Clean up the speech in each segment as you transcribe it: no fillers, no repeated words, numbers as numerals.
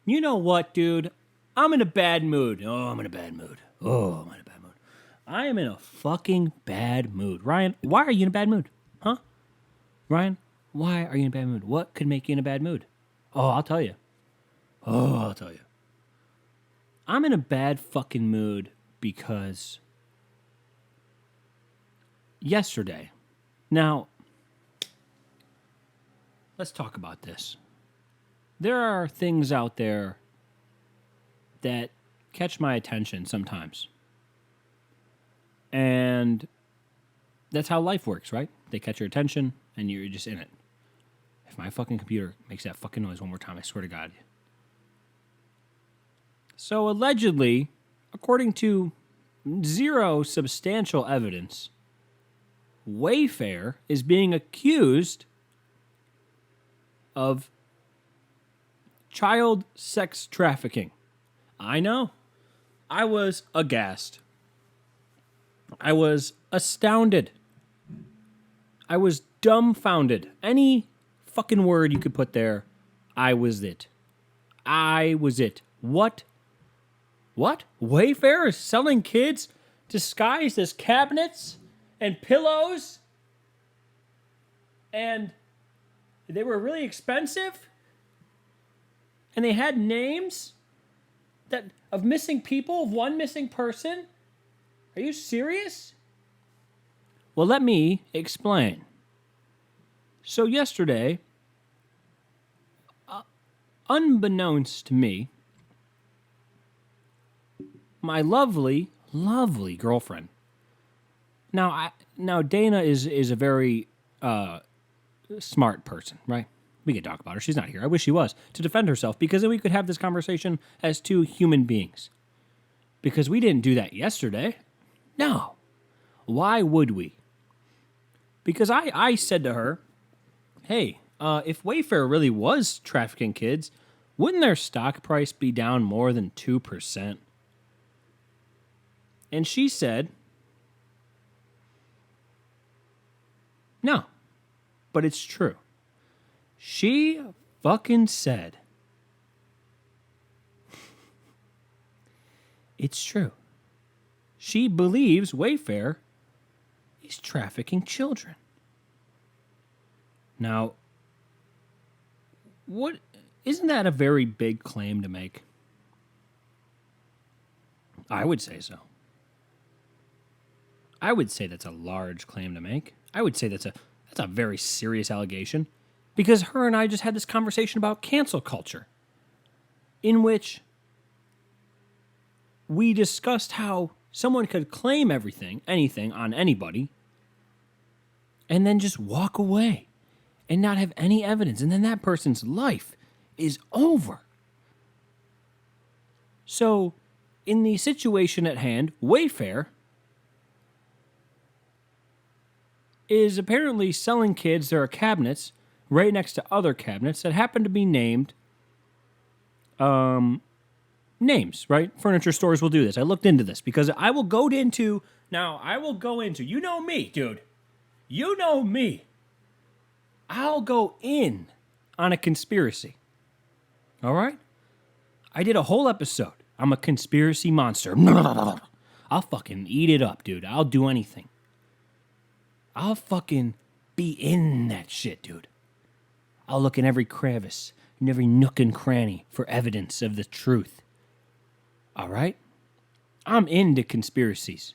You know what, dude? I'm in a bad mood. Oh, I'm in a bad mood. Oh, I'm in a bad mood. I am in a fucking bad mood. Ryan, why are you in a bad mood? Huh? Ryan, why are you in a bad mood? What could make you in a bad mood? Oh, I'll tell you. I'll tell you. I'm in a bad fucking mood because yesterday. Now, let's talk about this. There are things out there that catch my attention sometimes. And that's how life works, right? They catch your attention and you're just in it. If my fucking computer makes that fucking noise one more time, I swear to God. So allegedly, according to zero substantial evidence, Wayfair is being accused of child sex trafficking. I know. I was aghast. I was astounded. I was dumbfounded. Any fucking word you could put there, I was it. I was it. What? What? Wayfair is selling kids disguised as cabinets and pillows? And they were really expensive? And they had names of missing people, of one missing person? Are you serious? Well, let me explain. So yesterday, unbeknownst to me, my lovely, lovely girlfriend. Now Dana is a very smart person, right? We could talk about her. She's not here. I wish she was to defend herself because then we could have this conversation as two human beings. Because we didn't do that yesterday. No. Why would we? Because I said to her, hey, if Wayfair really was trafficking kids, wouldn't their stock price be down more than 2%? And she said, no, but it's true. She fucking said, it's true. She believes Wayfair is trafficking children. Now, isn't that a very big claim to make? I would say so. I would say that's a large claim to make. I would say that's a very serious allegation because her and I just had this conversation about cancel culture in which we discussed how someone could claim anything on anybody and then just walk away and not have any evidence. And then that person's life is over. So in the situation at hand, Wayfair is apparently selling kids their cabinets right next to other cabinets that happen to be named names, right? Furniture stores will do this. I looked into this because I will go into, you know me, dude. You know me. I'll go in on a conspiracy. All right? I did a whole episode. I'm a conspiracy monster. I'll fucking eat it up, dude. I'll do anything. I'll fucking be in that shit, dude. I'll look in every crevice, in every nook and cranny for evidence of the truth. All right? I'm into conspiracies.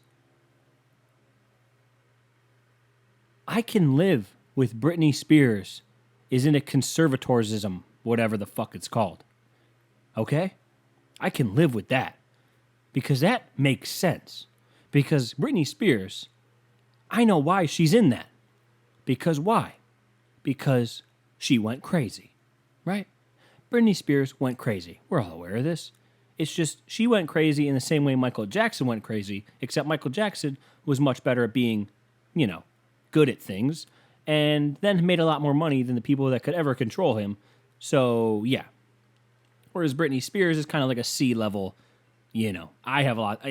I can live with Britney Spears is in a conservatorism, whatever the fuck it's called. Okay? I can live with that. Because that makes sense. Because Britney Spears, I know why she's in that. Because why? Because she went crazy. Right? Britney Spears went crazy. We're all aware of this. It's just she went crazy in the same way Michael Jackson went crazy, except Michael Jackson was much better at being, good at things, and then made a lot more money than the people that could ever control him. So, yeah. Whereas Britney Spears is kind of like a C-level, I have a lot,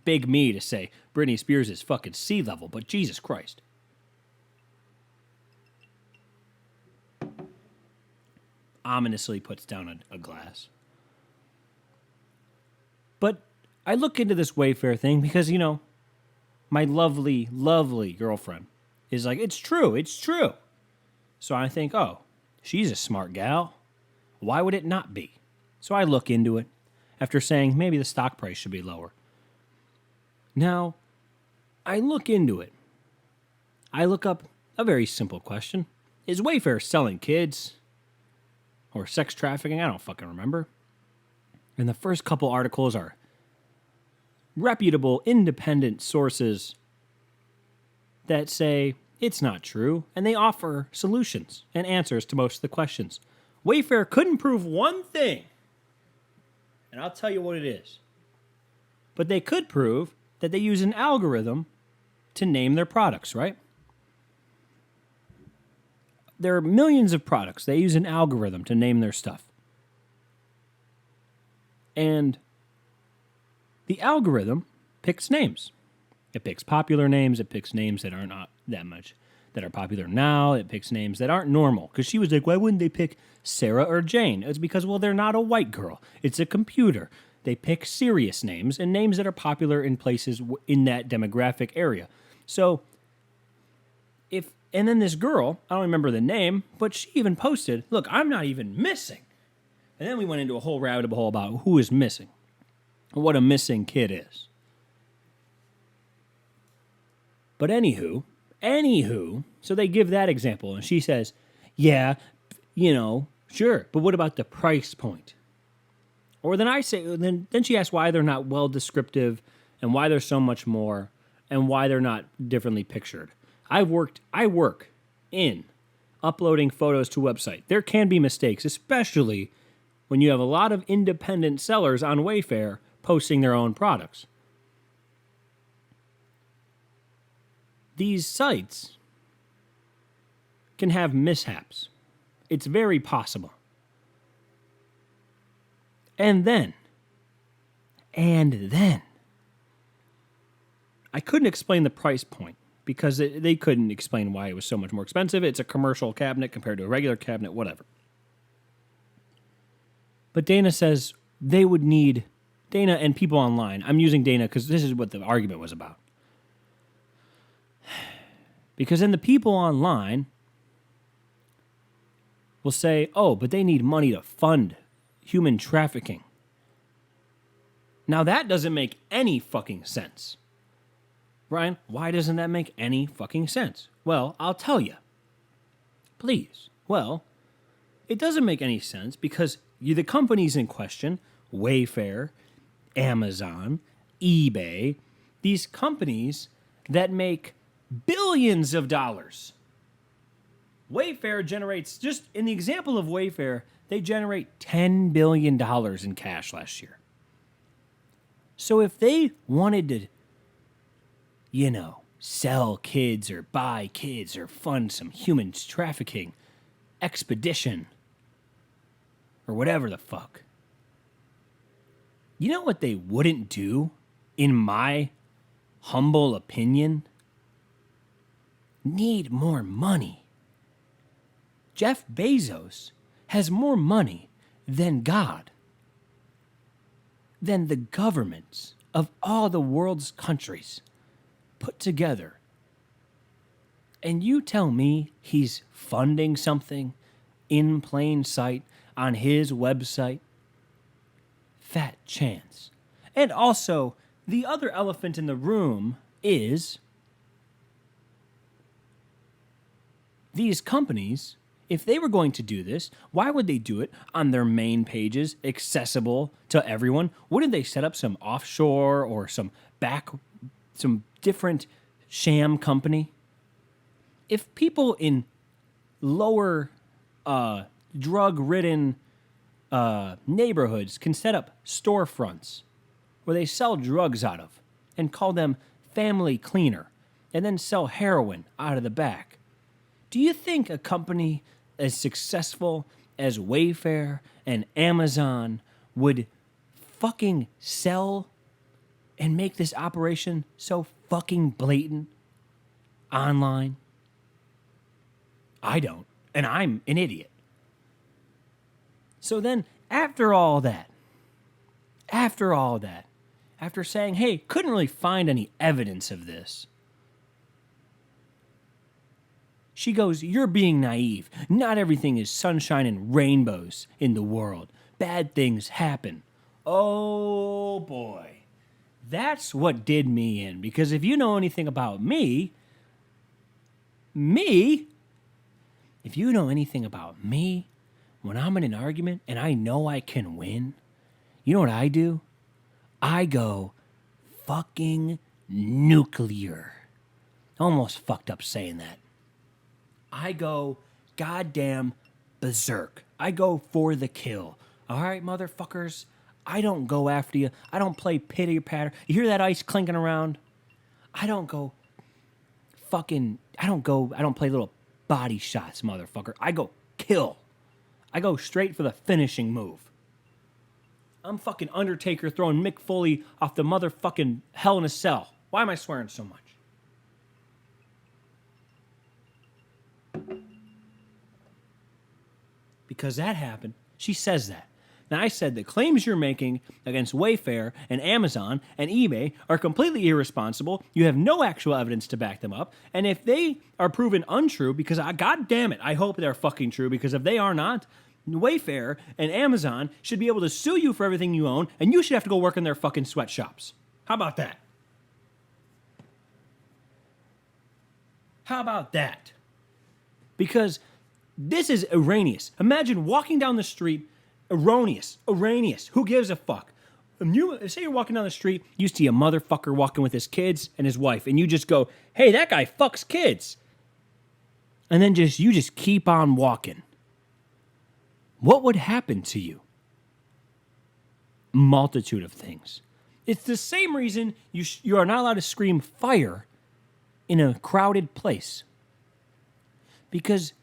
big me to say Britney Spears is fucking C-level, but Jesus Christ. Ominously puts down a glass. But I look into this Wayfair thing because, my lovely, lovely girlfriend is like, it's true, it's true. So I think, oh, she's a smart gal. Why would it not be? So I look into it after saying maybe the stock price should be lower. Now, I look into it. I look up a very simple question. Is Wayfair selling kids? Or sex trafficking? I don't fucking remember. And the first couple articles are reputable, independent sources that say it's not true, and they offer solutions and answers to most of the questions. Wayfair couldn't prove one thing, and I'll tell you what it is. But they could prove that they use an algorithm to name their products, right? There are millions of products. They use an algorithm to name their stuff. And the algorithm picks names. It picks popular names. It picks names that aren't that much, that are popular now. It picks names that aren't normal. Because she was like, why wouldn't they pick Sarah or Jane? It's because, well, they're not a white girl. It's a computer. They pick serious names and names that are popular in places in that demographic area. So, and then this girl, I don't remember the name, but she even posted, look, I'm not even missing. And then we went into a whole rabbit hole about who is missing, what a missing kid is. But anywho, so they give that example, and she says, yeah, sure, but what about the price point? Or then I say, then she asks why they're not well descriptive, and why there's so much more, and why they're not differently pictured. I work in uploading photos to a website. There can be mistakes, especially when you have a lot of independent sellers on Wayfair posting their own products. These sites can have mishaps. It's very possible. And then, I couldn't explain the price point because they couldn't explain why it was so much more expensive. It's a commercial cabinet compared to a regular cabinet, whatever. But Dana says they would need, Dana and people online, I'm using Dana because this is what the argument was about. Because then the people online will say, oh, but they need money to fund human trafficking. Now that doesn't make any fucking sense. Ryan, why doesn't that make any fucking sense? Well, I'll tell you. Please. Well, it doesn't make any sense because the companies in question, Wayfair, Amazon, eBay, these companies that make billions of dollars. Wayfair generates, just in the example of Wayfair, they generate $10 billion in cash last year. So if they wanted to, sell kids or buy kids or fund some human trafficking expedition or whatever the fuck, you know what they wouldn't do, in my humble opinion? Need more money. Jeff Bezos has more money than God, than the governments of all the world's countries put together. And you tell me he's funding something in plain sight on his website? Fat chance. And also, the other elephant in the room is these companies, if they were going to do this, why would they do it on their main pages, accessible to everyone? Wouldn't they set up some offshore or some different sham company? If people in lower drug-ridden neighborhoods can set up storefronts where they sell drugs out of and call them family cleaner and then sell heroin out of the back, do you think a company as successful as Wayfair and Amazon would fucking sell and make this operation so fucking blatant online? I don't, and I'm an idiot. So then, after all that, after saying, hey, couldn't really find any evidence of this. She goes, you're being naive. Not everything is sunshine and rainbows in the world. Bad things happen. Oh, boy. That's what did me in. Because if you know anything about me, if you know anything about me, when I'm in an argument and I know I can win, you know what I do? I go fucking nuclear. Almost fucked up saying that. I go goddamn berserk. I go for the kill. All right, motherfuckers? I don't go after you. I don't play pitter patter. You hear that ice clinking around? I don't play little body shots, motherfucker. I go kill. I go straight for the finishing move. I'm fucking Undertaker throwing Mick Foley off the motherfucking Hell in a Cell. Why am I swearing so much? Because that happened. She says that. Now, I said the claims you're making against Wayfair and Amazon and eBay are completely irresponsible. You have no actual evidence to back them up. And if they are proven untrue, because, God damn it, I hope they're fucking true, because if they are not, Wayfair and Amazon should be able to sue you for everything you own, and you should have to go work in their fucking sweatshops. How about that? How about that? Because this is erroneous. Imagine walking down the street. Erroneous. Who gives a fuck? Say you're walking down the street, you see a motherfucker walking with his kids and his wife, and you just go, hey, that guy fucks kids. And then you just keep on walking. What would happen to you? Multitude of things. It's the same reason you are not allowed to scream fire in a crowded place. Because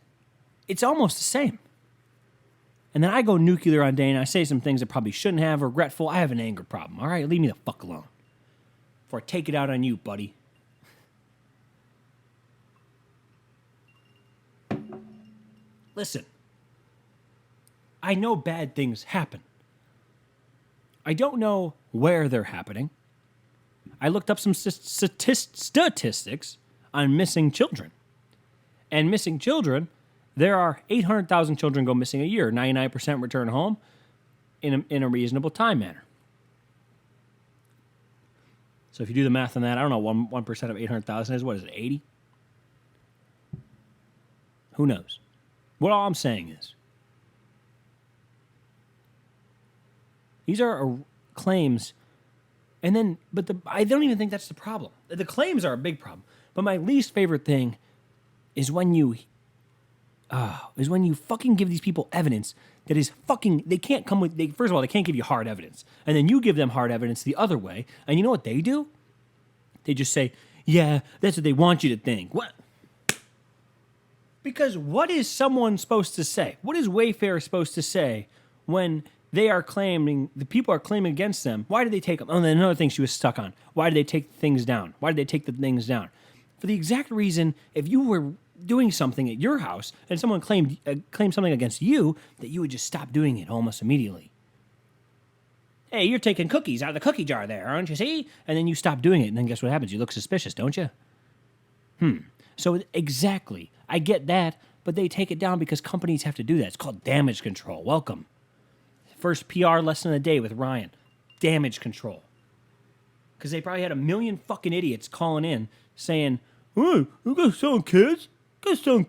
it's almost the same. And then I go nuclear on Dane. I say some things I probably shouldn't have, regretful. I have an anger problem. All right, leave me the fuck alone. Before I take it out on you, buddy. Listen. I know bad things happen. I don't know where they're happening. I looked up some statistics on missing children. And missing children, there are 800,000 children go missing a year. 99% return home in a reasonable time manner. So if you do the math on that, I don't know, 1% of 800,000 is, what is it, 80? Who knows? What all I'm saying is, these are claims, but I don't even think that's the problem. The claims are a big problem. But my least favorite thing is when you fucking give these people evidence that is fucking, they can't come with, first of all, they can't give you hard evidence. And then you give them hard evidence the other way. And you know what they do? They just say, yeah, that's what they want you to think. What? Because what is someone supposed to say? What is Wayfair supposed to say when they are claiming, the people are claiming against them? Why did they take them? Oh, and then another thing she was stuck on. Why did they take things down? Why did they take the things down? For the exact reason, if you were doing something at your house and someone claimed something against you, that you would just stop doing it almost immediately. Hey, you're taking cookies out of the cookie jar there, aren't you, see? And then you stop doing it, and then guess what happens? You look suspicious, don't you? So exactly. I get that, but they take it down because companies have to do that. It's called damage control. Welcome. First PR lesson of the day with Ryan. Damage control. Because they probably had a million fucking idiots calling in saying, hey, you guys selling kids? You guys selling